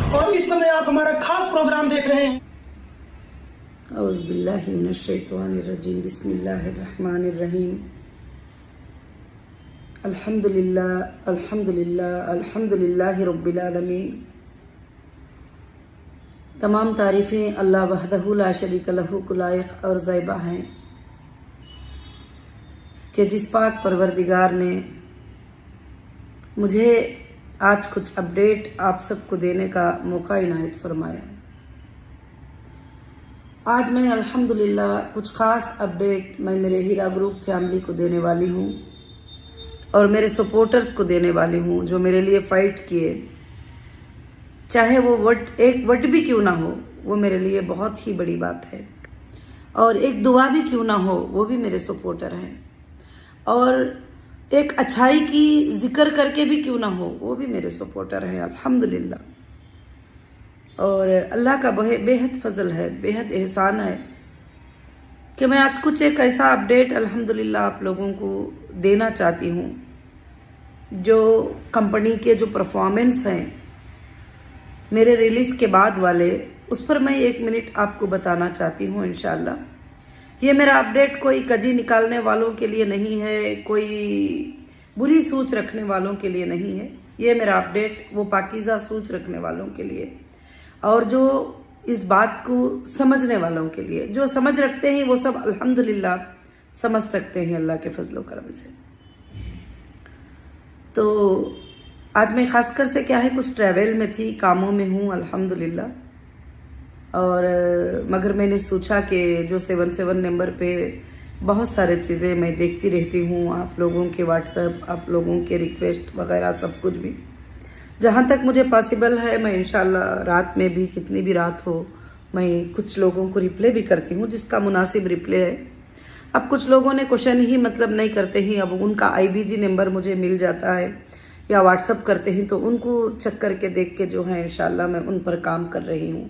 और इस समय आप हमारा खास प्रोग्राम देख रहे हैं। औज़ुबिल्लाहि मिनश्शैतानिर्रजीम, बिस्मिल्लाहिर्रहमानिर्रहीम। अल्हम्दुलिल्लाह अल्हम्दुलिल्लाह अल्हम्दुलिल्लाहि रब्बिल आलमीन। तमाम तारीफ़ें अल्लाह वहदहु ला शरीक लहू को लायक और ज़ैबा हैं कि जिस पाक परवरदिगार ने मुझे आज कुछ अपडेट आप सबको देने का मौका इनायत फरमाया। आज मैं अल्हम्दुलिल्लाह कुछ ख़ास अपडेट मैं मेरे हीरा ग्रुप फैमिली को देने वाली हूँ और मेरे सपोर्टर्स को देने वाली हूँ जो मेरे लिए फ़ाइट किए, चाहे वो एक वट भी क्यों ना हो, वो मेरे लिए बहुत ही बड़ी बात है। और एक दुआ भी क्यों ना हो, वो भी मेरे सपोर्टर हैं। और एक अच्छाई की जिक्र करके भी क्यों ना हो, वो भी मेरे सपोर्टर हैं अल्हम्दुलिल्लाह। और अल्लाह का बेहद फजल है, बेहद एहसान है कि मैं आज कुछ एक ऐसा अपडेट अल्हम्दुलिल्लाह आप लोगों को देना चाहती हूँ जो कंपनी के जो परफॉर्मेंस हैं मेरे रिलीज़ के बाद वाले, उस पर मैं 1 मिनट आपको बताना चाहती हूँ इंशाल्लाह। ये मेरा अपडेट कोई कजी निकालने वालों के लिए नहीं है, कोई बुरी सोच रखने वालों के लिए नहीं है। ये मेरा अपडेट वो पाकीज़ा सोच रखने वालों के लिए और जो इस बात को समझने वालों के लिए, जो समझ रखते हैं वो सब अल्हम्दुलिल्लाह समझ सकते हैं अल्लाह के फजलो करम से। तो आज मैं खासकर से क्या है, कुछ ट्रैवल में थी, कामों में हूँ अल्हम्दुलिल्लाह। और मगर मैंने सोचा कि जो 77 नंबर पे बहुत सारे चीज़ें मैं देखती रहती हूँ, आप लोगों के व्हाट्सएप, आप लोगों के रिक्वेस्ट वगैरह सब कुछ भी, जहाँ तक मुझे पॉसिबल है मैं इंशाल्लाह रात में भी, कितनी भी रात हो, मैं कुछ लोगों को रिप्लाई भी करती हूँ जिसका मुनासिब रिप्लाई है। अब कुछ लोगों ने क्वेश्चन ही मतलब नहीं करते ही, अब उनका IBG नंबर मुझे मिल जाता है या व्हाट्सअप करते हैं तो उनको चेक करके देख के जो है इंशाल्लाह मैं उन पर काम कर रही हूँ।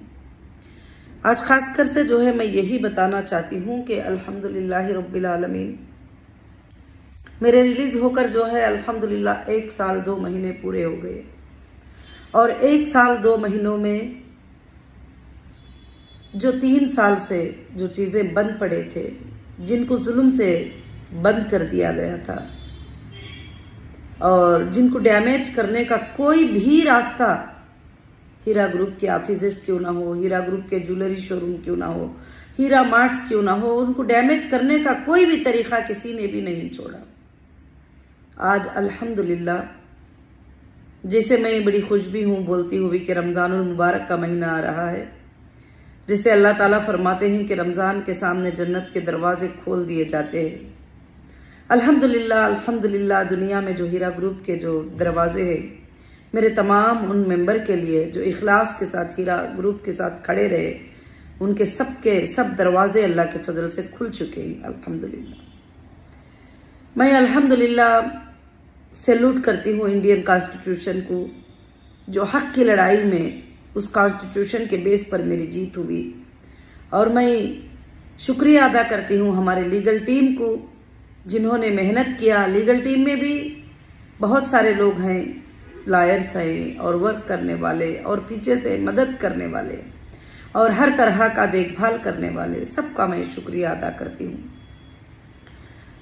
आज खासकर से जो है मैं यही बताना चाहती हूँ कि अल्हम्दुलिल्लाह रब्बिल आलमीन, मेरे रिलीज़ होकर जो है अल्हम्दुलिल्लाह 1 साल 2 महीने पूरे हो गए। और 1 साल 2 महीनों में जो 3 साल से जो चीज़ें बंद पड़े थे, जिनको जुल्म से बंद कर दिया गया था और जिनको डैमेज करने का कोई भी रास्ता, हीरा ग्रुप के ऑफिसेस क्यों ना हो, हीरा ग्रुप के ज्वेलरी शोरूम क्यों ना हो, हीरा मार्ट्स क्यों ना हो, उनको डैमेज करने का कोई भी तरीका किसी ने भी नहीं छोड़ा। आज अल्हम्दुलिल्लाह, जैसे मैं बड़ी खुश भी हूँ बोलती हुई कि रमज़ानुल मुबारक का महीना आ रहा है, जिसे अल्लाह ताला फरमाते हैं कि रमज़ान के सामने जन्नत के दरवाजे खोल दिए जाते हैं। अल्हम्दुलिल्लाह अल्हम्दुलिल्लाह, दुनिया में जो हीरा ग्रुप के जो दरवाजे हैं, मेरे तमाम उन मेंबर के लिए जो इखलास के साथ हीरा ग्रुप के साथ खड़े रहे, उनके सब दरवाजे अल्लाह के फजल से खुल चुके हैं अल्हम्दुलिल्लाह। मैं अल्हम्दुलिल्लाह सैल्यूट करती हूँ इंडियन कॉन्स्टिट्यूशन को, जो हक की लड़ाई में उस कॉन्स्टिट्यूशन के बेस पर मेरी जीत हुई। और मैं शुक्रिया अदा करती हूँ हमारे लीगल टीम को जिन्होंने मेहनत किया। लीगल टीम में भी बहुत सारे लोग हैं, लॉयर्स हैं और वर्क करने वाले और पीछे से मदद करने वाले और हर तरह का देखभाल करने वाले, सबका मैं शुक्रिया अदा करती हूँ।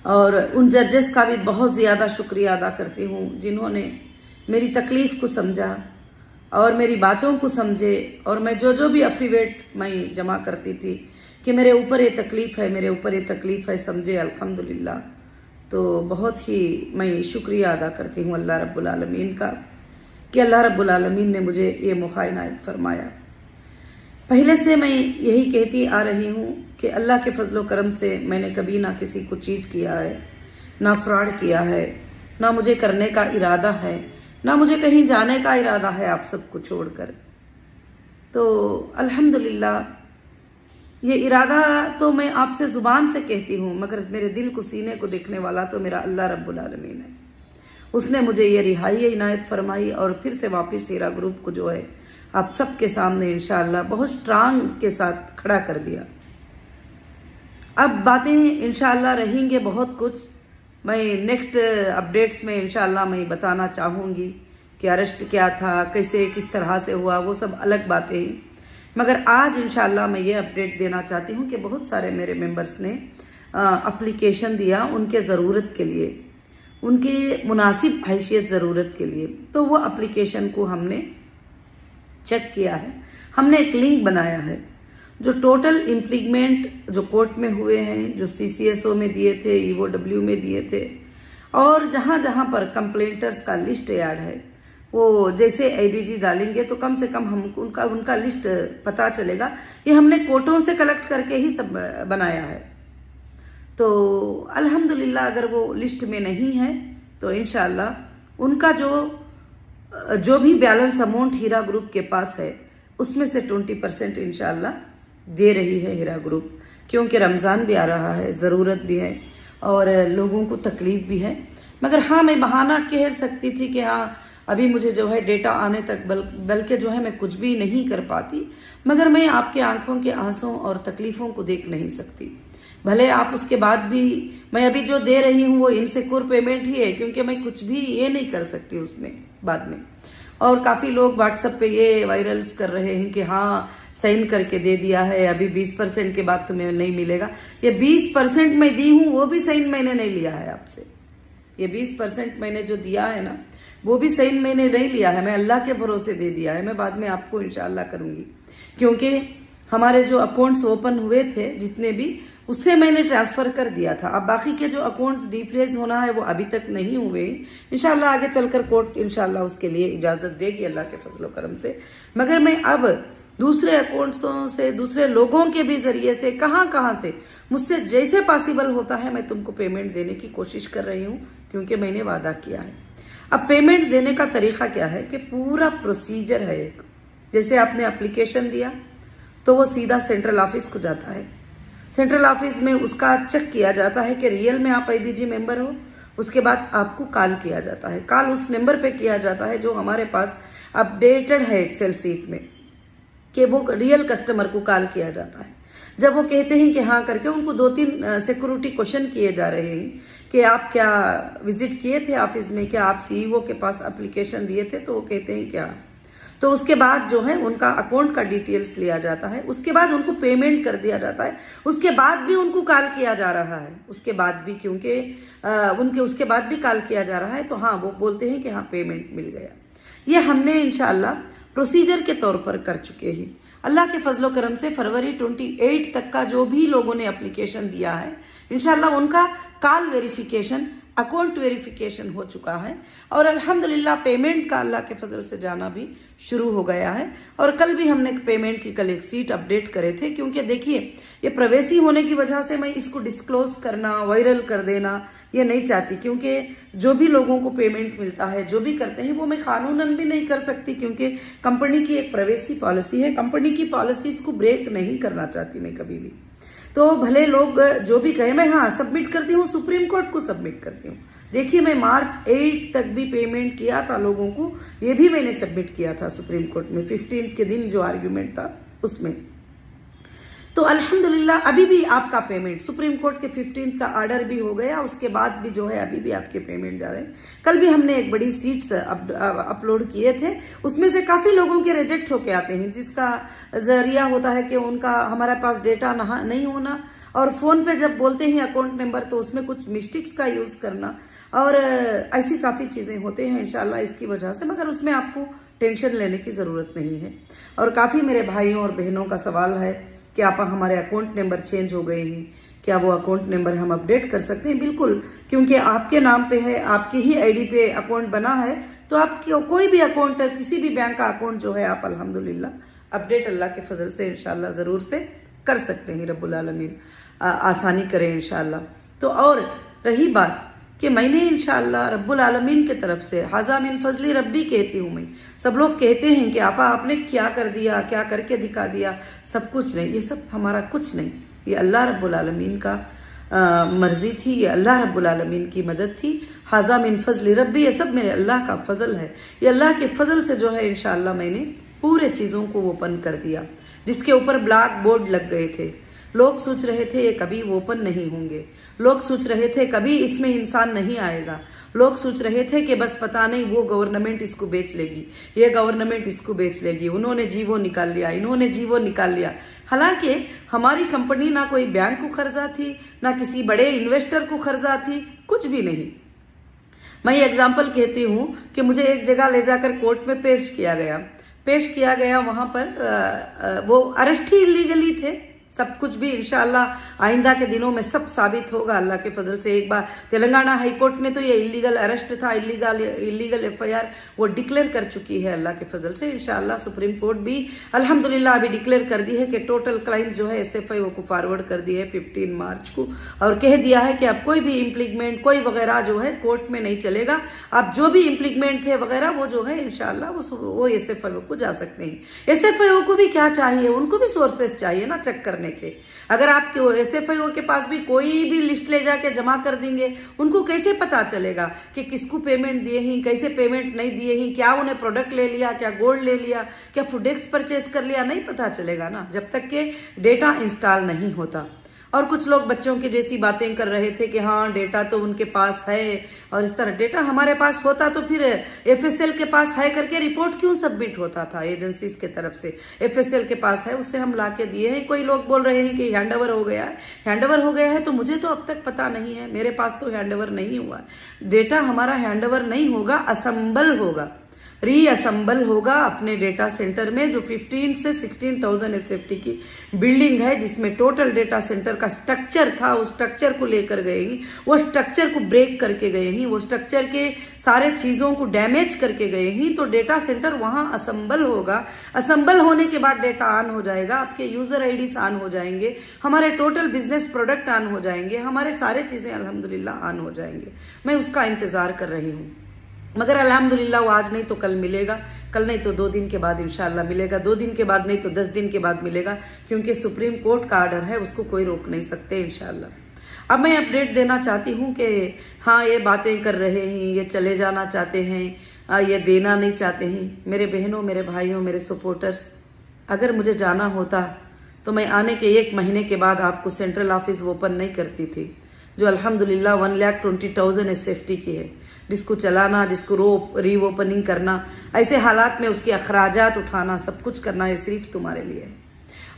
और उन जजेस का भी बहुत ज़्यादा शुक्रिया अदा करती हूँ जिन्होंने मेरी तकलीफ़ को समझा और मेरी बातों को समझे। और मैं जो भी अफिडेविट मैं जमा करती थी कि मेरे ऊपर ये तकलीफ़ है, मेरे ऊपर ये तकलीफ़ है, समझे अल्हम्दुलिल्लाह। तो बहुत ही मैं शुक्रिया अदा करती हूँ अल्लाह रब्बुल आलमीन का कि अल्लाह रब्बुल आलमीन ने मुझे ये मौका इनायत फरमाया। पहले से मैं यही कहती आ रही हूँ कि अल्लाह के फजलो करम से मैंने कभी ना किसी को चीट किया है, ना फ्रॉड किया है, ना मुझे करने का इरादा है, ना मुझे कहीं जाने का इरादा है आप सबको छोड़कर। तो अल्हम्दुलिल्लाह, ये इरादा तो मैं आपसे ज़ुबान से कहती हूँ, मगर मेरे दिल को, सीने को देखने वाला तो मेरा अल्लाह रब्बुल आलमीन है। उसने मुझे ये रिहाई इनायत फरमाई और फिर से वापस हीरा ग्रुप को जो है आप सबके सामने इंशाअल्लाह बहुत स्ट्रांग के साथ खड़ा कर दिया। अब बातें इंशाअल्लाह रहेंगे बहुत कुछ, मैं नेक्स्ट अपडेट्स में इंशाअल्लाह मैं बताना चाहूँगी कि अरेस्ट क्या था, कैसे किस तरह से हुआ, वो सब अलग बातें हैं। मगर आज इंशाल्लाह मैं ये अपडेट देना चाहती हूँ कि बहुत सारे मेरे मेंबर्स ने एप्लीकेशन दिया उनके ज़रूरत के लिए, उनके मुनासिब हैसियत ज़रूरत के लिए। तो वो एप्लीकेशन को हमने चेक किया है, हमने एक लिंक बनाया है जो टोटल इम्प्लीमेंट जो कोर्ट में हुए हैं, जो CCSO में दिए थे, EOW में दिए थे, और जहाँ जहाँ पर कंप्लेंटर्स का लिस्ट ऐड है, वो जैसे ABG डालेंगे तो कम से कम हम उनका लिस्ट पता चलेगा। ये हमने कोर्टों से कलेक्ट करके ही सब बनाया है। तो अल्हम्दुलिल्लाह अगर वो लिस्ट में नहीं है तो इंशाल्लाह उनका जो भी बैलेंस अमाउंट हीरा ग्रुप के पास है उसमें से 20% इंशाल्लाह दे रही है हीरा ग्रुप, क्योंकि रमज़ान भी आ रहा है, ज़रूरत भी है और लोगों को तकलीफ भी है। मगर हाँ, मैं बहाना कह सकती थी कि हाँ अभी मुझे जो है डेटा आने तक बल्कि जो है मैं कुछ भी नहीं कर पाती, मगर मैं आपके आंखों के आंसू और तकलीफ़ों को देख नहीं सकती। भले आप उसके बाद भी, मैं अभी जो दे रही हूँ वो इनसिक्योर पेमेंट ही है, क्योंकि मैं कुछ भी ये नहीं कर सकती उसमें बाद में। और काफ़ी लोग व्हाट्सएप पे ये वायरल्स कर रहे हैं कि हाँ साइन करके दे दिया है, अभी 20% के बाद तुम्हें नहीं मिलेगा। ये 20% मैं दी हूँ वो भी साइन मैंने नहीं लिया है आपसे। ये 20% मैंने जो दिया है ना वो भी साइन मैंने नहीं लिया है, मैं अल्लाह के भरोसे दे दिया है। मैं बाद में आपको इंशाल्लाह करूँगी, क्योंकि हमारे जो अकाउंट्स ओपन हुए थे जितने भी, उससे मैंने ट्रांसफ़र कर दिया था। अब बाकी के जो अकाउंट्स डिफ्रेज होना है वो अभी तक नहीं हुए। इंशाल्लाह आगे चलकर कोर्ट इंशाल्लाह उसके लिए इजाज़त देगी अल्लाह के फजलो करम से। मगर मैं अब दूसरे अकाउंट्सों से, दूसरे लोगों के भी ज़रिए से, कहाँ से मुझसे जैसे पॉसिबल होता है मैं तुमको पेमेंट देने की कोशिश कर रही हूँ, क्योंकि मैंने वादा किया है। अब पेमेंट देने का तरीका क्या है कि पूरा प्रोसीजर है एक। जैसे आपने एप्लीकेशन दिया तो वो सीधा सेंट्रल ऑफिस को जाता है, सेंट्रल ऑफिस में उसका चेक किया जाता है कि रियल में आप IBG मेंबर हो। उसके बाद आपको कॉल किया जाता है, कॉल उस नंबर पे किया जाता है जो हमारे पास अपडेटेड है एक्सेल सीट में, कि वो रियल कस्टमर को कॉल किया जाता है। जब वो कहते हैं कि हाँ करके, उनको 2-3 सिक्योरिटी क्वेश्चन किए जा रहे हैं कि आप क्या विजिट किए थे ऑफिस में, क्या आप CEO के पास एप्लीकेशन दिए थे, तो वो कहते हैं क्या। तो उसके बाद जो है उनका अकाउंट का डिटेल्स लिया जाता है, उसके बाद उनको पेमेंट कर दिया जाता है। उसके बाद भी उनको कॉल किया जा रहा है, उसके बाद भी, क्योंकि उनके उसके बाद भी कॉल किया जा रहा है, तो हाँ वो बोलते हैं कि हाँ पेमेंट मिल गया। ये हमने इंशाल्लाह प्रोसीजर के तौर पर कर चुके हैं। अल्लाह के फजलो करम से फरवरी 28 तक का जो भी लोगों ने एप्लीकेशन दिया है इंशाल्लाह उनका कॉल वेरिफिकेशन, अकाउंट वेरिफिकेशन हो चुका है, और अल्हम्दुलिल्लाह पेमेंट का अल्लाह के फजल से जाना भी शुरू हो गया है। और कल भी हमने पेमेंट की कल एक सीट अपडेट करे थे, क्योंकि देखिए ये प्रवेसी होने की वजह से मैं इसको डिस्क्लोज करना, वायरल कर देना ये नहीं चाहती, क्योंकि जो भी लोगों को पेमेंट मिलता है, जो भी करते हैं, वो मैं कानूनन भी नहीं कर सकती, क्योंकि कंपनी की एक प्रवेसी पॉलिसी है। कंपनी की पॉलिसीज को ब्रेक नहीं करना चाहती मैं कभी भी। तो भले लोग जो भी कहे, मैं हाँ सबमिट करती हूँ, सुप्रीम कोर्ट को सबमिट करती हूँ। देखिए मैं मार्च 8 तक भी पेमेंट किया था लोगों को, ये भी मैंने सबमिट किया था सुप्रीम कोर्ट में 15 के दिन जो आर्ग्यूमेंट था उसमें। तो अल्हम्दुलिल्लाह अभी भी आपका पेमेंट, सुप्रीम कोर्ट के 15 का ऑर्डर भी हो गया, उसके बाद भी जो है अभी भी आपके पेमेंट जा रहे हैं। कल भी हमने एक बड़ी सीट्स अपलोड किए थे, उसमें से काफ़ी लोगों के रिजेक्ट होके आते हैं, जिसका जरिया होता है कि उनका हमारे पास डेटा नहीं होना, और फ़ोन पे जब बोलते हैं अकाउंट नंबर तो उसमें कुछ मिस्टेक्स का यूज़ करना, और ऐसी काफ़ी चीज़ें होते हैं इंशाल्लाह इसकी वजह से। मगर उसमें आपको टेंशन लेने की ज़रूरत नहीं है। और काफ़ी मेरे भाइयों और बहनों का सवाल है कि आप हमारे अकाउंट नंबर चेंज हो गए हैं, क्या वो अकाउंट नंबर हम अपडेट कर सकते हैं? बिल्कुल, क्योंकि आपके नाम पे है, आपकी ही आईडी पे अकाउंट बना है, तो आप कोई भी अकाउंट, किसी भी बैंक का अकाउंट जो है आप अल्हम्दुलिल्लाह अपडेट अल्लाह के फजल से इंशाल्लाह ज़रूर से कर सकते हैं। रब्बुल आलमीन आसानी करें इंशाल्लाह। तो और रही बात कि मैंने इंशाल्लाह रब्बुल आलमीन के तरफ से हाज़ा मिन फजली रब्बी कहती हूँ मैं। सब लोग कहते हैं कि आपा आपने क्या कर दिया, क्या करके दिखा दिया, सब कुछ नहीं, ये सब हमारा कुछ नहीं, ये अल्लाह रब्बुल आलमीन का मर्जी थी, ये अल्लाह रब्बुल आलमीन की मदद थी। हाज़ा मिन फजली रब्बी, ये सब मेरे अल्लाह का फजल है। ये अल्लाह के फजल से जो है इंशाल्लाह मैंने पूरे चीज़ों को ओपन कर दिया, जिसके ऊपर ब्लैक बोर्ड लग गए थे। लोग सोच रहे थे ये कभी ओपन नहीं होंगे, लोग सोच रहे थे कभी इसमें इंसान नहीं आएगा, लोग सोच रहे थे कि बस पता नहीं वो गवर्नमेंट इसको बेच लेगी, ये गवर्नमेंट इसको बेच लेगी, उन्होंने जीवो निकाल लिया, इन्होंने जीवो निकाल लिया। हालांकि हमारी कंपनी ना कोई बैंक को कर्जा थी, ना किसी बड़े इन्वेस्टर को कर्जा थी, कुछ भी नहीं। मैं ये एग्जाम्पल कहती हूँ कि मुझे एक जगह ले जाकर कोर्ट में पेश किया गया, वहां पर वो अरेस्ट ही इलीगली थे। सब कुछ भी इंशाअल्लाह आइंदा के दिनों में सब साबित होगा अल्लाह के फजल से। एक बार तेलंगाना हाई कोर्ट ने तो ये इलीगल अरेस्ट था, इलीगल एफआईआर वो डिक्लेयर कर चुकी है अल्लाह के फजल से। इंशाअल्लाह सुप्रीम कोर्ट भी अल्हम्दुलिल्लाह अभी डिक्लेयर कर दी है कि टोटल क्लाइम जो है एसएफआईओ को फॉरवर्ड कर दी है 15 मार्च को, और कह दिया है कि अब कोई भी इम्प्लीमेंट कोई वगैरह जो है कोर्ट में नहीं चलेगा। अब जो भी इम्प्लीमेंट थे वगैरह वो जो है इंशाअल्लाह वो एसएफआईओ को जा सकते हैं। एसएफआईओ को भी क्या चाहिए, उनको भी सोर्सेस चाहिए ना चेक करने के। अगर आपके एसएफआईओ के पास भी कोई भी लिस्ट ले जाके जमा कर देंगे, उनको कैसे पता चलेगा कि किसको पेमेंट दिए ही, कैसे पेमेंट नहीं दिए ही, क्या उन्हें प्रोडक्ट ले लिया, क्या गोल्ड ले लिया, क्या फूडेक्स परचेस कर लिया, नहीं पता चलेगा ना जब तक के डेटा इंस्टॉल नहीं होता। और कुछ लोग बच्चों की जैसी बातें कर रहे थे कि हाँ डेटा तो उनके पास है, और इस तरह डेटा हमारे पास होता तो फिर एफएसएल के पास है करके रिपोर्ट क्यों सबमिट होता था एजेंसीज के तरफ से। एफएसएल के पास है, उससे हम लाके दिए हैं। कोई लोग बोल रहे हैं कि हैंडओवर हो गया है, हैंडओवर हो गया है तो मुझे तो अब तक पता नहीं है, मेरे पास तो हैंडओवर नहीं हुआ। डेटा हमारा हैंडओवर नहीं होगा, असेंबल होगा, रीअसेंबल होगा अपने डेटा सेंटर में, जो 15 से 16,000 एसएफटी की बिल्डिंग है, जिसमें टोटल डेटा सेंटर का स्ट्रक्चर था। उस स्ट्रक्चर को लेकर गए ही, वो स्ट्रक्चर को ब्रेक करके गए ही, वो स्ट्रक्चर के सारे चीजों को डैमेज करके गए ही, तो डेटा सेंटर वहां असेंबल होगा। असेंबल होने के बाद डेटा ऑन हो जाएगा, आपके यूजर आईडीज ऑन हो जाएंगे, हमारे टोटल बिजनेस प्रोडक्ट ऑन हो जाएंगे, हमारे सारे चीजें अल्हम्दुलिल्लाह ऑन हो जाएंगे। मैं उसका इंतजार कर रही हूँ, मगर अल्हम्दुलिल्लाह वो आज नहीं तो कल मिलेगा, कल नहीं तो 2 दिन के बाद इंशाल्लाह मिलेगा, 2 दिन के बाद नहीं तो 10 दिन के बाद मिलेगा, क्योंकि सुप्रीम कोर्ट का ऑर्डर है, उसको कोई रोक नहीं सकते इंशाल्लाह। अब मैं अपडेट देना चाहती हूँ कि हाँ ये बातें कर रहे हैं, ये चले जाना चाहते हैं, ये देना नहीं चाहते हैं। मेरे बहनों, मेरे भाइयों, मेरे सपोर्टर्स, अगर मुझे जाना होता तो मैं आने के 1 महीने के बाद आपको सेंट्रल ऑफिस ओपन नहीं करती थी, जो अल्हम्दुलिल्लाह 1,20,000 एसएफटी की है, जिसको चलाना, जिसको रीओपनिंग करना, ऐसे हालात में उसके अखराजात उठाना, सब कुछ करना है सिर्फ तुम्हारे लिए है।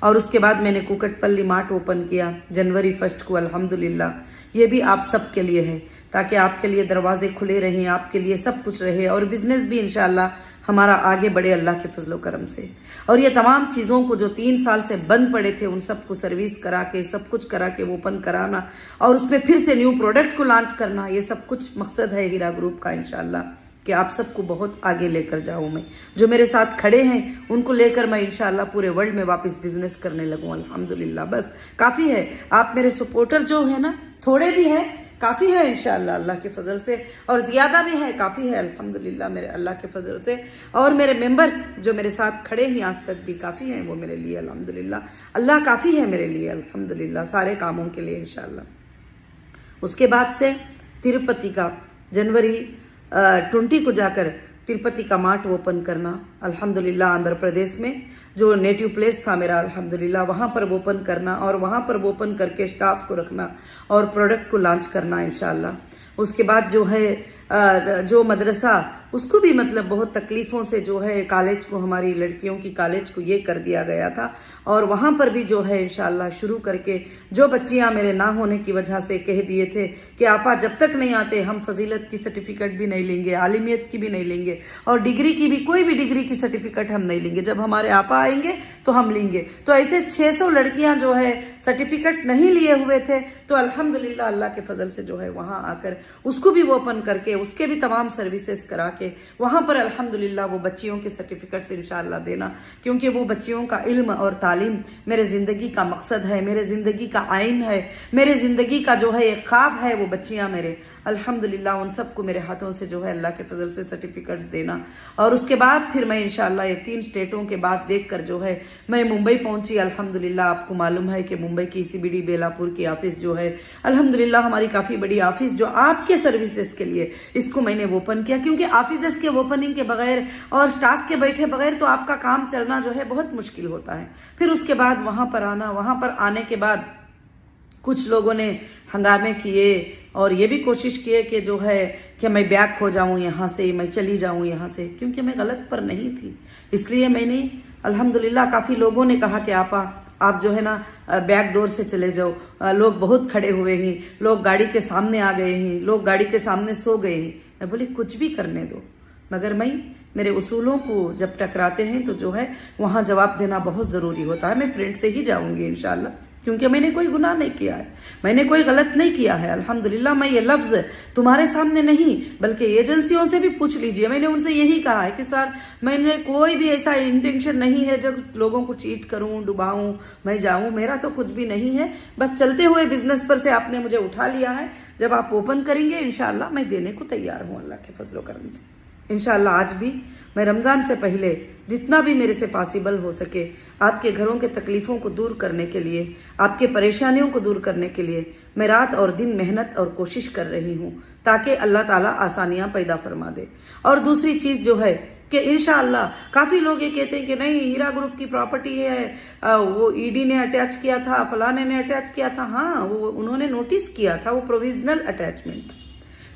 और उसके बाद मैंने कुकटपल्ली मार्ट ओपन किया जनवरी 1 को अल्हम्दुलिल्लाह। ये भी आप सब के लिए है, ताकि आपके लिए दरवाजे खुले रहें, आपके लिए सब कुछ रहे, और बिजनेस भी इंशाल्लाह हमारा आगे बढ़े अल्लाह के फजलो करम से। और ये तमाम चीज़ों को जो 3 साल से बंद पड़े थे, उन सबको सर्विस करा के, सब कुछ करा के ओपन कराना, और उसमें फिर से न्यू प्रोडक्ट को लॉन्च करना, ये सब कुछ मकसद है हीरा ग्रुप का इंशाल्लाह, कि आप सबको बहुत आगे लेकर जाऊं। मैं जो मेरे साथ खड़े हैं उनको लेकर मैं इंशाल्लाह पूरे वर्ल्ड में वापस बिजनेस करने लगूं अल्हम्दुलिल्लाह। बस काफ़ी है, आप मेरे सपोर्टर जो है ना, थोड़े भी हैं, काफ़ी है इंशाल्लाह अल्लाह के फजल से, और ज़्यादा भी है, काफ़ी है अल्हम्दुलिल्लाह मेरे अल्लाह के फजल से। और मेरे मेंबर्स जो मेरे साथ खड़े हैं आज तक भी काफ़ी हैं, वो मेरे लिए अल्हम्दुलिल्लाह अल्लाह काफ़ी है मेरे लिए अल्हम्दुलिल्लाह, सारे कामों के लिए इंशाल्लाह। उसके बाद से तिरुपति का जनवरी 20 को जाकर तिरुपति का मार्ट ओपन करना अल्हम्दुलिल्लाह, आंध्र प्रदेश में जो नेटिव प्लेस था मेरा अल्हम्दुलिल्लाह, वहाँ पर ओपन करना, और वहाँ पर ओपन करके स्टाफ को रखना और प्रोडक्ट को लॉन्च करना इंशाल्लाह। उसके बाद जो है जो मदरसा, उसको भी मतलब बहुत तकलीफ़ों से जो है कॉलेज को, हमारी लड़कियों की कॉलेज को ये कर दिया गया था, और वहाँ पर भी जो है इंशाल्लाह शुरू करके, जो बच्चियाँ मेरे ना होने की वजह से कह दिए थे कि आपा जब तक नहीं आते हम फजीलत की सर्टिफिकेट भी नहीं लेंगे, आलिमियत की भी नहीं लेंगे, और डिग्री की भी, कोई भी डिग्री की सर्टिफिकेट हम नहीं लेंगे, जब हमारे आपा आएंगे तो हम लेंगे। तो ऐसे 600 लड़कियाँ जो है सर्टिफिकेट नहीं लिए हुए थे, तो अल्हम्दुलिल्लाह अल्लाह के फजल से जो है वहाँ आकर उसको भी ओपन करके, उसके भी तमाम सर्विसेज करा के वहाँ पर अल्हम्दुलिल्लाह वो बच्चियों के सर्टिफिकेट्स इंशाअल्लाह देना, क्योंकि वो बच्चियों का इल्म और तालीम मेरे ज़िंदगी का मकसद है, मेरे ज़िंदगी का आइन है, मेरे ज़िंदगी का जो है एक ख्वाब है। वो बच्चियाँ मेरे अल्हम्दुलिल्लाह उन सबको मेरे हाथों से जो है अल्लाह के फजल से सर्टिफिकेट्स देना। और उसके बाद फिर मैं इंशाअल्लाह ये 3 स्टेटों के बाद देख कर जो है मैं मुंबई पहुँची अल्हम्दुलिल्लाह। आपको मालूम है कि मुंबई की CBD बेलापुर की ऑफिस जो है अल्हम्दुलिल्लाह हमारी काफ़ी बड़ी ऑफिस, जो आपके सर्विसेज के लिए इसको मैंने ओपन किया, क्योंकि ऑफिसेस के ओपनिंग के बगैर और स्टाफ के बैठे बगैर तो आपका काम चलना जो है बहुत मुश्किल होता है। फिर उसके बाद वहाँ पर आना, वहाँ पर आने के बाद कुछ लोगों ने हंगामे किए और ये भी कोशिश किए कि जो है कि मैं बैक हो जाऊं यहाँ से, मैं चली जाऊं यहाँ से, क्योंकि मैं गलत पर नहीं थी। इसलिए मैंने अल्हम्दुलिल्लाह काफ़ी लोगों ने कहा कि आप जो है ना बैक डोर से चले जाओ। लोग बहुत खड़े हुए हैं, लोग गाड़ी के सामने आ गए हैं, लोग गाड़ी के सामने सो गए हैं। मैं बोली कुछ भी करने दो, मगर मेरे उसूलों को जब टकराते हैं तो जो है वहाँ जवाब देना बहुत ज़रूरी होता है। मैं फ्रेंड से ही जाऊँगी इंशाल्लाह, क्योंकि मैंने कोई गुनाह नहीं किया है, मैंने कोई गलत नहीं किया है। अल्हम्दुलिल्लाह मैं ये लफ्ज़ तुम्हारे सामने नहीं बल्कि एजेंसियों से भी पूछ लीजिए, मैंने उनसे यही कहा है कि सर मैंने कोई भी ऐसा इंटेंशन नहीं है जब लोगों को चीट करूं, डुबाऊं, मैं जाऊं, मेरा तो कुछ भी नहीं है। बस चलते हुए बिजनेस पर से आपने मुझे उठा लिया है, जब आप ओपन करेंगे इंशाल्लाह मैं देने को तैयार हूँ अल्लाह के फजलो करम से। इंशाल्लाह आज भी मैं रमज़ान से पहले जितना भी मेरे से पॉसिबल हो सके आपके घरों के तकलीफ़ों को दूर करने के लिए, आपके परेशानियों को दूर करने के लिए मैं रात और दिन मेहनत और कोशिश कर रही हूँ, ताकि अल्लाह ताला आसानियाँ पैदा फरमा दे। और दूसरी चीज़ जो है कि इंशाअल्लाह काफ़ी लोग ये कहते हैं कि नहीं हीरा ग्रुप की प्रॉपर्टी है, वो ईडी ने अटैच किया था, फलाने ने अटैच किया था। हाँ, वो उन्होंने नोटिस किया था, वो प्रोविजनल अटैचमेंट।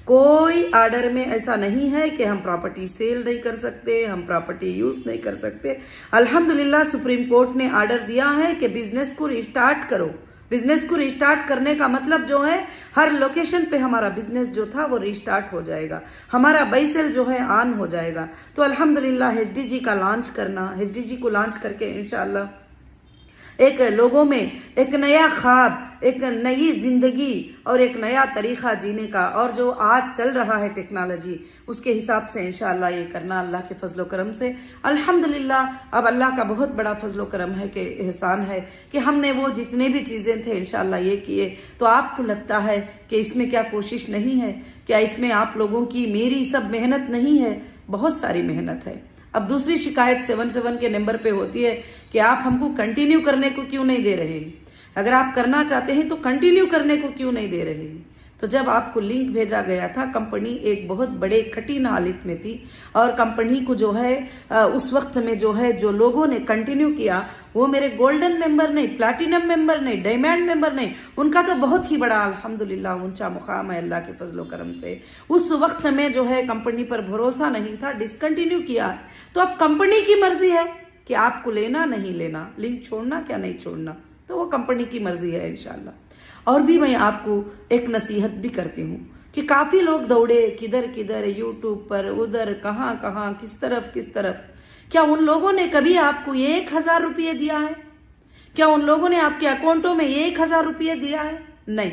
कोई आर्डर में ऐसा नहीं है कि हम प्रॉपर्टी सेल नहीं कर सकते, हम प्रॉपर्टी यूज नहीं कर सकते। अल्हम्दुलिल्लाह सुप्रीम कोर्ट ने आर्डर दिया है कि बिजनेस को रिस्टार्ट करो। बिजनेस को रिस्टार्ट करने का मतलब जो है हर लोकेशन पे हमारा बिजनेस जो था वो रिस्टार्ट हो जाएगा, हमारा बाई सेल जो है ऑन हो जाएगा। तो अल्हम्दुलिल्लाह एचडीजी का लॉन्च करना, एचडीजी को लॉन्च करके इंशाअल्लाह एक लोगों में एक नया ख्वाब, एक नई जिंदगी और एक नया तरीका जीने का, और जो आज चल रहा है टेक्नोलॉजी उसके हिसाब से इंशाअल्लाह ये करना अल्लाह के फजलो करम से। अल्हम्दुलिल्लाह अब अल्लाह का बहुत बड़ा फजलो करम है कि एहसान है कि हमने वो जितने भी चीज़ें थे इंशाअल्लाह ये किए। तो आपको लगता है कि इसमें क्या कोशिश नहीं है, क्या इसमें आप लोगों की मेरी सब मेहनत नहीं है? बहुत सारी मेहनत है। अब दूसरी शिकायत 77 के नंबर पे होती है कि आप हमको कंटिन्यू करने को क्यों नहीं दे रहे हैं? अगर आप करना चाहते हैं तो कंटिन्यू करने को क्यों नहीं दे रहे हैं? तो जब आपको लिंक भेजा गया था, कंपनी एक बहुत बड़े कठिन हालत में थी और कंपनी को जो है उस वक्त में जो है जो लोगों ने कंटिन्यू किया वो मेरे गोल्डन मेंबर नहीं, प्लैटिनम मेंबर नहीं, डायमंड मेंबर नहीं, उनका तो बहुत ही बड़ा अल्हम्दुलिल्लाह ऊंचा मुकाम है अल्लाह के फजलो करम से। उस वक्त में जो है कंपनी पर भरोसा नहीं था, डिसकंटिन्यू किया। तो अब कंपनी की मर्जी है कि आपको लेना नहीं लेना, लिंक छोड़ना क्या नहीं छोड़ना, तो वो कंपनी की मर्जी है इंशाल्लाह। और भी मैं आपको एक नसीहत भी करती हूँ कि काफ़ी लोग दौड़े किधर किधर, यूट्यूब पर, उधर, कहाँ कहाँ, किस तरफ। क्या उन लोगों ने कभी आपको 1000 रुपये दिया है? क्या उन लोगों ने आपके अकाउंटों में 1000 रुपये दिया है? नहीं।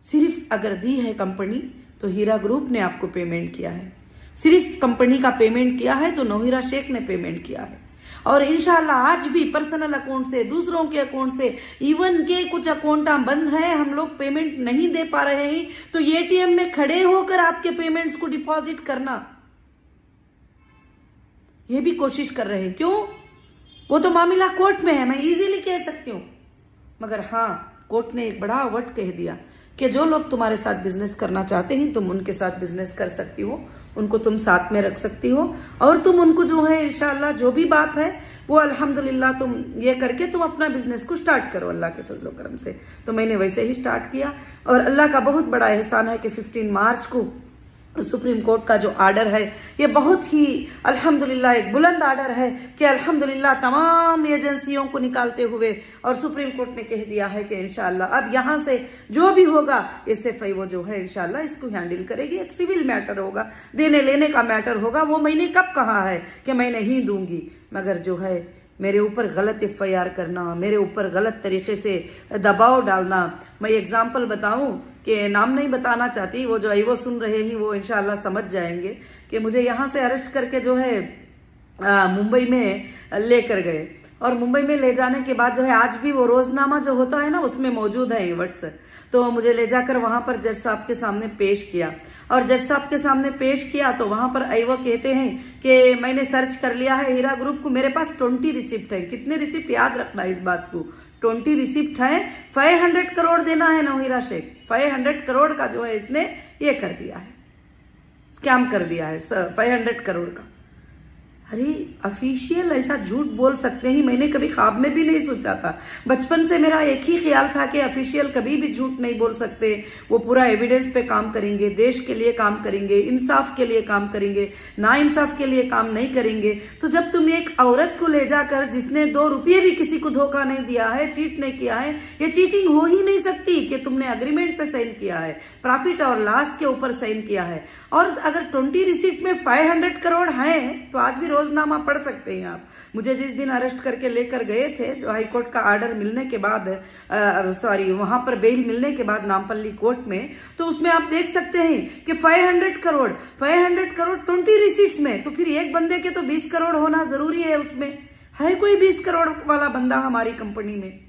सिर्फ अगर दी है कंपनी तो हीरा ग्रुप ने आपको पेमेंट किया है, सिर्फ कंपनी का पेमेंट किया है तो नौहिरा शेख ने पेमेंट किया है। और इंशाल्लाह आज भी पर्सनल अकाउंट से, दूसरों के अकाउंट से, इवन के कुछ अकाउंट बंद हैं, हम लोग पेमेंट नहीं दे पा रहे हैं, तो एटीएम में खड़े होकर आपके पेमेंट्स को डिपॉजिट करना, ये भी कोशिश कर रहे हैं। क्यों? वो तो मामला कोर्ट में है, मैं इजीली कह सकती हूँ, मगर हाँ कोर्ट ने एक बड़ा वर्ड कह दिया कि जो लोग तुम्हारे साथ बिजनेस करना चाहते हैं तुम उनके साथ बिजनेस कर सकती हो, उनको तुम साथ में रख सकती हो, और तुम उनको जो है इंशाल्लाह जो भी बात है वो अल्हम्दुलिल्लाह तुम ये करके तुम अपना बिजनेस को स्टार्ट करो अल्लाह के फजलो करम से। तो मैंने वैसे ही स्टार्ट किया और अल्लाह का बहुत बड़ा एहसान है कि 15 मार्च को सुप्रीम कोर्ट का जो आर्डर है ये बहुत ही अल्हम्दुलिल्लाह एक बुलंद आर्डर है कि अल्हम्दुलिल्लाह तमाम एजेंसियों को निकालते हुए और सुप्रीम कोर्ट ने कह दिया है कि इंशाल्लाह अब यहाँ से जो भी होगा SFI वो जो है इंशाल्लाह इसको हैंडल करेगी। एक सिविल मैटर होगा, देने लेने का मैटर होगा। वो मैंने कब कहा है कि मैं नहीं दूंगी, मगर जो है मेरे ऊपर गलत FIR करना, मेरे ऊपर गलत तरीके से दबाव डालना। मैं एग्जाम्पल बताऊं कि नाम नहीं बताना चाहती, वो जो वो सुन रहे हैं वो इंशाल्लाह समझ जाएंगे कि मुझे यहाँ से अरेस्ट करके जो है मुंबई में लेकर गए, और मुंबई में ले जाने के बाद जो है आज भी वो रोजनामा जो होता है ना उसमें मौजूद है ये वर्ड्स। तो मुझे ले जाकर वहां पर जज साहब के सामने पेश किया, और जज साहब के सामने पेश किया तो वहां पर वो कहते हैं कि मैंने सर्च कर लिया है हीरा ग्रुप को, मेरे पास 20 रिसिप्ट है। कितने रिसिप्ट? याद रखना इस बात को, 20 रिसिप्ट है। 500 करोड़ देना है नौहिरा शेख, 500 करोड़ का जो है इसने ये कर दिया है। स्कैम कर दिया है 500 करोड़ का। अरे ऑफिशियल ऐसा झूठ बोल सकते हैं, मैंने कभी ख्वाब में भी नहीं सोचा था। बचपन से मेरा एक ही ख्याल था कि ऑफिशियल कभी भी झूठ नहीं बोल सकते, वो पूरा एविडेंस पे काम करेंगे, देश के लिए काम करेंगे, इंसाफ के लिए काम करेंगे, ना इंसाफ के लिए काम नहीं करेंगे। तो जब तुम एक औरत को ले जाकर, जिसने 2 रुपये भी किसी को धोखा नहीं दिया है, चीट नहीं किया है, ये चीटिंग हो ही नहीं सकती कि तुमने अग्रीमेंट पे साइन किया है, प्रॉफिट और लॉस के ऊपर साइन किया है। और अगर 20 रिसीट में 500 करोड़ है तो आज भी रोजनामा पढ़ सकते हैं आप। मुझे जिस दिन अरेस्ट करके लेकर गए थे, जो हाईकोर्ट का ऑर्डर मिलने के बाद, वहां पर बेल मिलने के बाद नामपल्ली कोर्ट में, तो उसमें आप देख सकते हैं कि 500 करोड़ 20 रिसीट्स में, तो फिर एक बंदे के तो 20 करोड़ होना जरूरी है। उसमें है कोई 20 करोड़ वाला बंदा हमारी कंपनी में?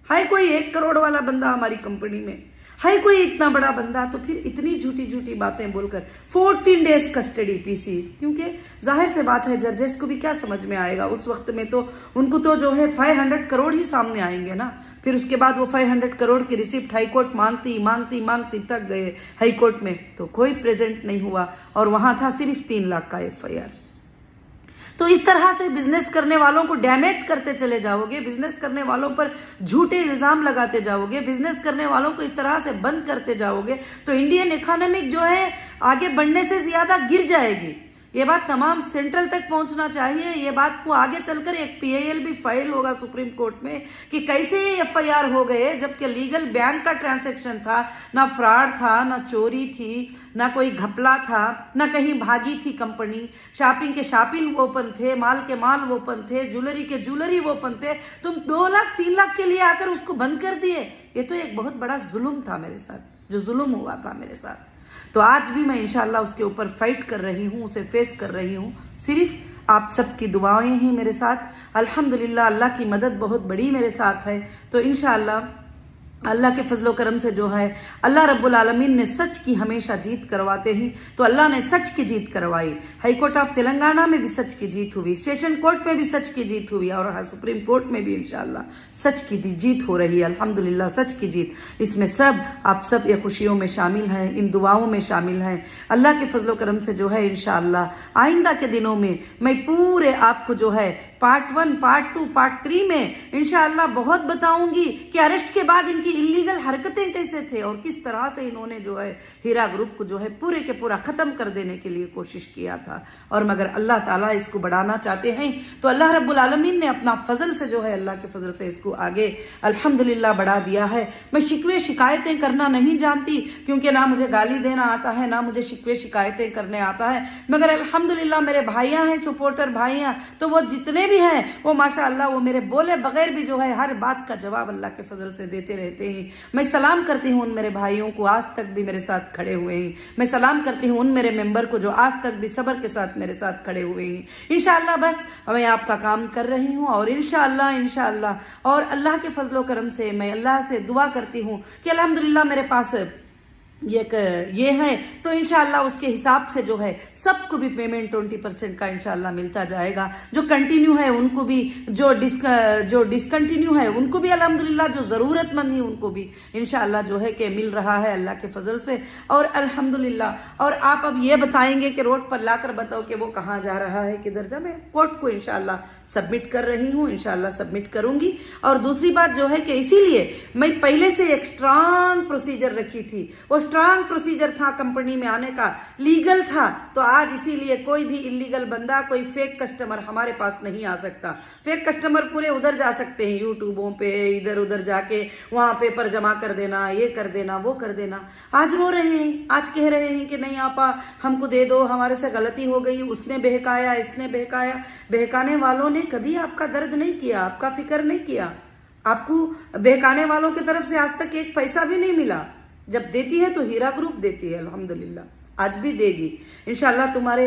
है कोई 1 करोड़ वाला बंदा हमारी कंपनी में? है कोई इतना बड़ा बंदा? तो फिर इतनी झूठी झूठी बातें बोलकर 14 डेज कस्टडी पीसी, क्योंकि जाहिर से बात है जजेस को भी क्या समझ में आएगा उस वक्त में, तो उनको तो जो है 500 करोड़ ही सामने आएंगे ना। फिर उसके बाद वो 500 करोड़ की रिसिप्ट हाईकोर्ट मांगती तक गए हाईकोर्ट में, तो कोई प्रेजेंट नहीं हुआ और वहां था सिर्फ 3 लाख का FIR। तो इस तरह से बिजनेस करने वालों को डैमेज करते चले जाओगे, बिजनेस करने वालों पर झूठे इल्जाम लगाते जाओगे, बिजनेस करने वालों को इस तरह से बंद करते जाओगे, तो इंडियन इकोनॉमिक जो है आगे बढ़ने से ज्यादा गिर जाएगी। ये बात तमाम सेंट्रल तक पहुंचना चाहिए। ये बात को आगे चलकर एक PIL भी फाइल होगा सुप्रीम कोर्ट में कि कैसे ये FIR हो गए, जबकि लीगल बैंक का ट्रांजैक्शन था, ना फ्रॉड था, ना चोरी थी, ना कोई घपला था, ना कहीं भागी थी कंपनी। शॉपिंग के शॉपिंग ओपन थे, माल के माल ओपन थे, ज्वेलरी के ज्वेलरी ओपन थे। तुम 2 लाख 3 लाख के लिए आकर उसको बंद कर दिए। ये तो एक बहुत बड़ा जुल्म था मेरे साथ, जो जुल्म हुआ था मेरे साथ। तो आज भी मैं इंशाल्लाह उसके ऊपर फाइट कर रही हूँ, उसे फेस कर रही हूँ। सिर्फ आप सबकी दुआएं ही मेरे साथ, अल्हम्दुलिल्लाह अल्लाह की मदद बहुत बड़ी मेरे साथ है। तो इंशाल्लाह अल्लाह के फजलो करम से जो है, अल्लाह रब्बुल आलमीन ने सच की हमेशा जीत करवाते ही, तो अल्लाह ने सच की जीत करवाई। हाई कोर्ट ऑफ तेलंगाना में भी सच की जीत हुई, सेशन कोर्ट में भी सच की जीत हुई, और सुप्रीम कोर्ट में भी इंशाल्लाह सच की जीत हो रही है। अल्हम्दुलिल्लाह सच की जीत, इसमें सब आप सब ये खुशियों में शामिल हैं, इन दुआओं में शामिल हैं। अल्लाह के फजलो करम से जो है इंशाल्लाह आइंदा के दिनों में मैं पूरे आपको जो है पार्ट 1, पार्ट 2, पार्ट 3 में इंशाअल्लाह बहुत बताऊंगी कि अरेस्ट के बाद इनकी इलीगल हरकतें कैसे थे और किस तरह से इन्होंने जो है हीरा ग्रुप को जो है पूरे के पूरा खत्म कर देने के लिए कोशिश किया था। और मगर अल्लाह ताला इसको बढ़ाना चाहते हैं तो अल्लाह रब्बुल आलमीन ने अपना फजल से जो है, अल्लाह के फजल से इसको आगे अल्हम्दुलिल्लाह बढ़ा दिया है। मैं शिकवे शिकायतें करना नहीं जानती, क्योंकि ना मुझे गाली देना आता है, ना मुझे शिकवे शिकायतें करने आता है, मगर अल्हम्दुलिल्लाह मेरे भाइयां हैं, सपोर्टर भाइयां, तो वो जितने भी हैं वो माशाअल्लाह वो मेरे बोले बगैर भी जो है हर बात का जवाब अल्लाह के फजल से देते रहते हैं। मैं सलाम करती हूँ उन मेरे भाइयों को आज तक भी मेरे साथ खड़े हुए हैं। मैं सलाम करती हूँ उन मेरे मेंबर को जो आज तक भी सब्र के साथ मेरे साथ खड़े हुए हैं। इंशाअल्लाह बस मैं आपका काम कर रही हूँ और इंशाअल्लाह और अल्लाह के फजलो करम से मैं अल्लाह से दुआ करती हूँ कि अल्हम्दुलिल्लाह मेरे पास ये है, तो इंशाअल्लाह उसके हिसाब से जो है सबको भी पेमेंट 20% का इंशाअल्लाह मिलता जाएगा। जो कंटिन्यू है उनको भी, जो डिसकंटिन्यू है उनको भी अल्हम्दुलिल्लाह, जो ज़रूरतमंद है उनको भी इंशाअल्लाह जो है कि मिल रहा है अल्लाह के फजल से। और अल्हम्दुलिल्लाह और आप अब ये बताएंगे कि रोड पर लाकर बताओ कि वो कहाँ जा रहा है, किधर जा। मैं कोर्ट को इंशाअल्लाह सबमिट कर रही हूँ, इंशाअल्लाह सबमिट करूंगी। और दूसरी बात जो है कि इसीलिए मैं पहले से एक स्ट्रांग प्रोसीजर रखी थी, वो स्ट्रांग प्रोसीजर था कंपनी में आने का, लीगल था। तो आज इसीलिए कोई भी इलीगल बंदा, कोई फेक कस्टमर हमारे पास नहीं आ सकता। फेक कस्टमर पूरे उधर जा सकते हैं, यूट्यूबों पे इधर उधर जाके वहां पेपर जमा कर देना, ये कर देना, वो कर देना। आज रो रहे हैं, आज कह रहे हैं कि नहीं आपा हमको दे दो, हमारे से गलती हो गई, उसने बहकाया, इसने बहकाया। बहकाने वालों ने कभी आपका दर्द नहीं किया, आपका फिक्र नहीं किया। आपको बहकाने वालों की तरफ से आज तक एक पैसा भी नहीं मिला। जब देती है तो हीरा ग्रुप देती है, अल्हम्दुलिल्लाह आज भी देगी इंशाल्लाह। तुम्हारे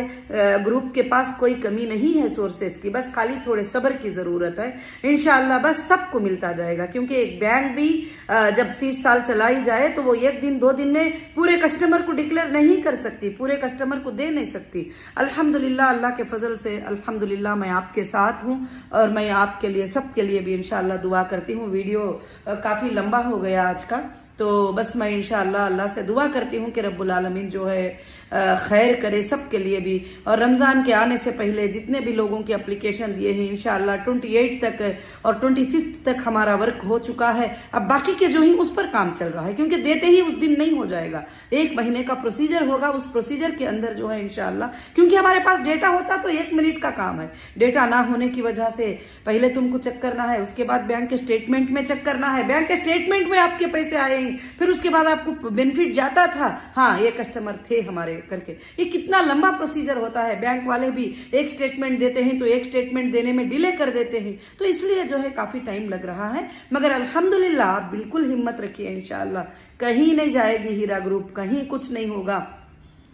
ग्रुप के पास कोई कमी नहीं है सोर्सेस की, बस खाली थोड़े सब्र की जरूरत है। इंशाल्लाह बस सबको मिलता जाएगा, क्योंकि एक बैंक भी जब 30 साल चलाई जाए तो वो 1 दिन 2 दिन में पूरे कस्टमर को डिक्लेयर नहीं कर सकती, पूरे कस्टमर को दे नहीं सकती। अल्हम्दुलिल्लाह अल्लाह के फजल से अल्हम्दुलिल्लाह मैं आपके साथ हूँ और मैं आपके लिए सबके लिए भी इंशाल्लाह दुआ करती हूँ। वीडियो काफी लंबा हो गया आज का, तो बस मैं इंशाअल्लाह अल्लाह से दुआ करती हूँ कि रब्बुल आलमीन जो है खैर करे सबके लिए भी। और रमज़ान के आने से पहले जितने भी लोगों की एप्लीकेशन दिए हैं इंशाल्लाह 28 तक और 25 तक हमारा वर्क हो चुका है। अब बाकी के जो ही उस पर काम चल रहा है, क्योंकि देते ही उस दिन नहीं हो जाएगा, 1 महीने का प्रोसीजर होगा। उस प्रोसीजर के अंदर जो है इंशाल्लाह, क्योंकि हमारे पास डेटा होता तो 1 मिनट का काम है, डेटा ना होने की वजह से पहले तुमको चेक करना है, उसके बाद बैंक के स्टेटमेंट में चेक करना है, बैंक के स्टेटमेंट में आपके पैसे आए ही, फिर उसके बाद आपको बेनिफिट जाता था, हाँ ये कस्टमर थे हमारे करके। ये कितना लंबा प्रोसीजर होता है। बैंक वाले भी एक स्टेटमेंट देते हैं तो एक स्टेटमेंट देने में डिले कर देते हैं, तो इसलिए जो है काफी टाइम लग रहा है। मगर अल्हम्दुलिल्लाह आप बिल्कुल हिम्मत रखिए, इंशाअल्लाह कहीं नहीं जाएगी हीरा ग्रुप, कहीं कुछ नहीं होगा,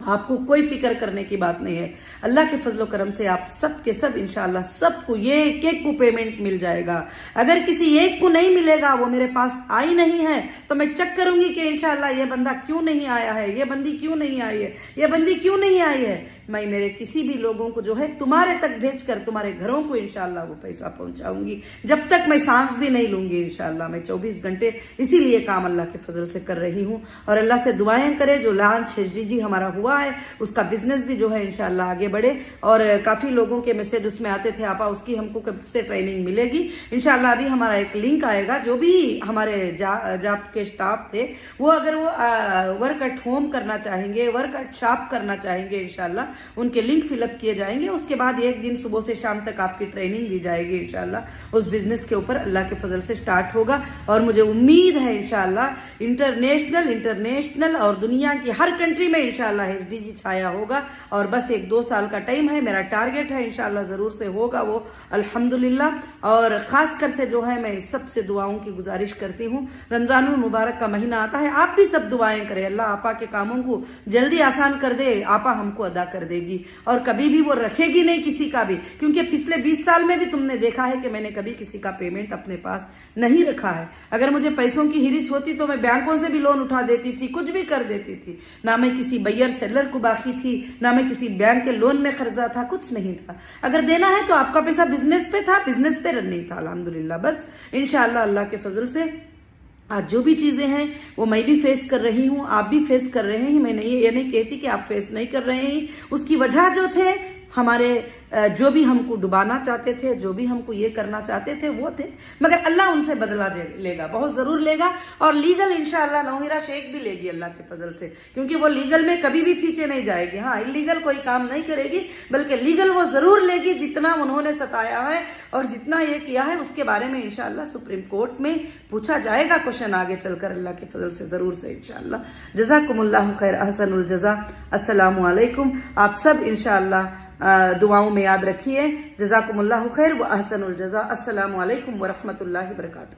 आपको कोई फिक्र करने की बात नहीं है। अल्लाह के फजलो करम से आप सब के सब इंशाल्लाह सबको ये एक को पेमेंट मिल जाएगा। अगर किसी एक को नहीं मिलेगा, वो मेरे पास आई नहीं है, तो मैं चेक करूंगी कि इंशाल्लाह ये बंदा क्यों नहीं आया है, ये बंदी क्यों नहीं आई है, ये बंदी क्यों नहीं आई है। मैं मेरे किसी भी लोगों को जो है तुम्हारे तक भेजकर तुम्हारे घरों को इंशाल्लाह वो पैसा पहुंचाऊंगी। जब तक मैं सांस भी नहीं लूंगी इंशाल्लाह, मैं 24 घंटे इसीलिए काम अल्लाह के फजल से कर रही हूँ। और अल्लाह से दुआएं करे जो लॉन्च HDG हमारा हुआ है उसका बिजनेस भी जो है इंशाल्लाह आगे बढ़े। और काफी लोगों के मैसेज उसमें आते थे, आपा उसकी हमको कब से ट्रेनिंग मिलेगी। इंशाल्लाह अभी हमारा एक लिंक आएगा, जो भी हमारे जाप के स्टाफ थे वो अगर वो वर्क एट होम करना चाहेंगे, वर्क एट शॉप करना चाहेंगे, इंशाल्लाह उनके लिंक फिलअप किए जाएंगे। उसके बाद 1 दिन सुबह से शाम तक आपकी ट्रेनिंग दी जाएगी इंशाल्लाह। उस बिजनेस के ऊपर अल्लाह के फजल से स्टार्ट होगा और मुझे उम्मीद है इंशाल्लाह इंटरनेशनल और दुनिया की हर कंट्री में इंशाल्लाह HDG छाया होगा। और बस 1-2 साल का टाइम है, मेरा टारगेट है, इंशाल्लाह जरूर से होगा वो अल्हम्दुलिल्लाह। और खास कर से जो है मैं सबसे दुआओं की गुजारिश करती हूँ, रमजान मुबारक का महीना आता है, आप भी सब दुआएं करें, अल्लाह आपा के कामों को जल्दी आसान कर दे, आपा हमको अदा कर देगी और कभी भी वो रखेगी नहीं किसी का भी। क्योंकि पिछले 20 साल में भी तुमने देखा है कि मैंने कभी किसी का पेमेंट अपने पास नहीं रखा है। अगर मुझे पैसों की हिरिस होती तो मैं बैंकों से भी लोन उठा देती थी, कुछ भी कर देती थी। ना मैं किसी बयर सेलर को बाकी थी, ना मैं किसी बैंक के लोन में खर्चा था, कुछ नहीं था। अगर देना है तो आपका पैसा बिजनेस पे था, बिजनेस पे रन नहीं था अल्हम्दुलिल्लाह। बस इंशाअल्लाह अल्लाह के फजल से आज जो भी चीजें हैं वो मैं भी फेस कर रही हूँ, आप भी फेस कर रहे हैं। मैं ये नहीं कहती कि आप फेस नहीं कर रहे हैं। उसकी वजह जो थे हमारे जो भी हमको डुबाना चाहते थे, जो भी हमको ये करना चाहते थे वो थे, मगर अल्लाह उनसे बदला लेगा, बहुत जरूर लेगा। और लीगल इंशाअल्लाह नौहिरा शेख भी लेगी अल्लाह के फजल से, क्योंकि वो लीगल में कभी भी पीछे नहीं जाएगी। हाँ, इलीगल कोई काम नहीं करेगी, बल्कि लीगल वो जरूर लेगी। जितना उन्होंने सताया है और जितना ये किया है उसके बारे में इंशाअल्लाह सुप्रीम कोर्ट में पूछा जाएगा क्वेश्चन आगे चलकर, अल्लाह के फजल से जरूर से इंशाअल्लाह। जज़ाकुमुल्लाहु खैर, अहसनुल जज़ा। अस्सलामु अलैकुम। आप सब इंशाअल्लाह दुआओं में याद रखिए। जज़ाकुमुल्लाहु खैर व अहसनुल जज़ा। अस्सलामु अलैकुम व रहमतुल्लाहि व बरकातहू।